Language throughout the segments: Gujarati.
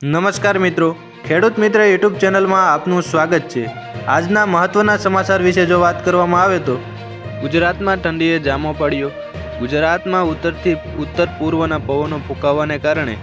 નમસ્કાર મિત્રો, ખેડૂત મિત્ર યુટ્યુબ ચેનલમાં આપનું સ્વાગત છે। આજના મહત્વના સમાચાર વિશે જો વાત કરવામાં આવે તો ગુજરાતમાં ઠંડીએ જામો પાડ્યો। ગુજરાતમાં ઉત્તરથી ઉત્તર પૂર્વના પવનો ફૂંકાવાને કારણે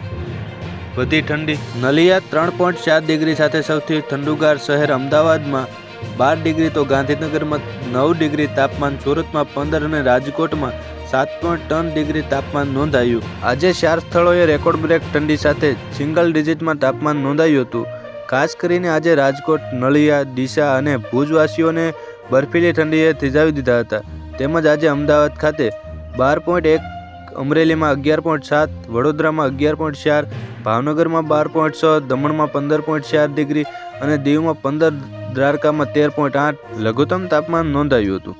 વધી ઠંડી। નલિયા 3.4 ડિગ્રી સાથે સૌથી ઠંડુગાર શહેર અમદાવાદમાં 12 ડિગ્રી તો ગાંધીનગરમાં 9 ડિગ્રી તાપમાન, સુરતમાં 15 અને રાજકોટમાં 7.3 ડિગ્રી તાપમાન નોંધાયું। આજે 4 સ્થળોએ રેકોર્ડ બ્રેક ઠંડી સાથે સિંગલ ડિજિટમાં તાપમાન નોંધાયું હતું। ખાસ કરીને આજે રાજકોટ, નલિયા, ડીસા અને ભુજવાસીઓને બર્ફીલી ઠંડીએ થીજાવી દીધા હતા। તેમજ આજે અમદાવાદ ખાતે 12.1, અમરેલીમાં 11.7, વડોદરામાં 11.4, ભાવનગરમાં 12.6, દમણમાં 15.4 ડિગ્રી અને દીવમાં 15, દ્વારકામાં 13.8 લઘુત્તમ તાપમાન નોંધાયું હતું।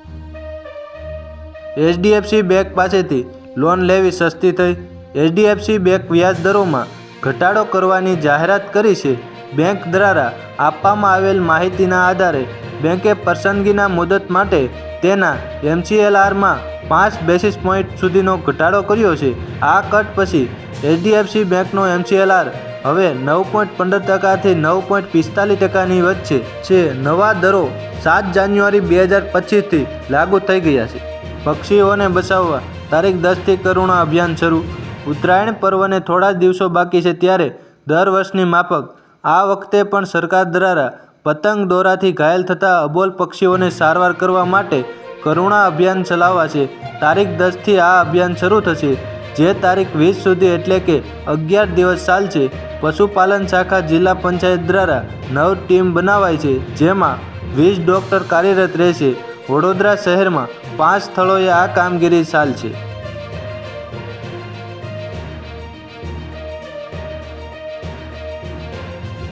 એચડીએફસી બેંક પાસેથી લોન લેવી સસ્તી થઈ। એચડીએફસી બેંક વ્યાજ દરોમાં ઘટાડો કરવાની જાહેરાત કરી છે। બેંક દ્વારા આપવામાં આવેલ માહિતીના આધારે બેંકે પસંદગીના મુદત માટે તેના એમસીએલઆરમાં 5 બેસિસ પોઈન્ટ સુધીનો ઘટાડો કર્યો છે। આ કટ પછી એચડીએફસી બેંકનો એમસીએલઆર હવે 9.15% થી 9.45%ની વચ્ચે છે। નવા દરો 7 જાન્યુઆરી 2025થી લાગુ થઈ ગયા છે। પક્ષીઓને બચાવવા તારીખ 10થી કરુણા અભિયાન શરૂ। ઉત્તરાયણ પર્વને થોડા દિવસો બાકી છે ત્યારે દર વર્ષની માફક આ વખતે પણ સરકાર દ્વારા પતંગ દોરાથી ઘાયલ થતા અબોલ પક્ષીઓને સારવાર કરવા માટે કરુણા અભિયાન ચલાવાશે। તારીખ 10થી આ અભિયાન શરૂ થશે, જે તારીખ 20 સુધી એટલે કે 11 દિવસ ચાલશે। પશુપાલન શાખા જિલ્લા પંચાયત દ્વારા 9 ટીમ બનાવાઈ છે, જેમાં 20 ડોક્ટર કાર્યરત રહેશે। વડોદરા શહેરમાં 5 સ્થળોએ આ કામગીરી ચાલશે।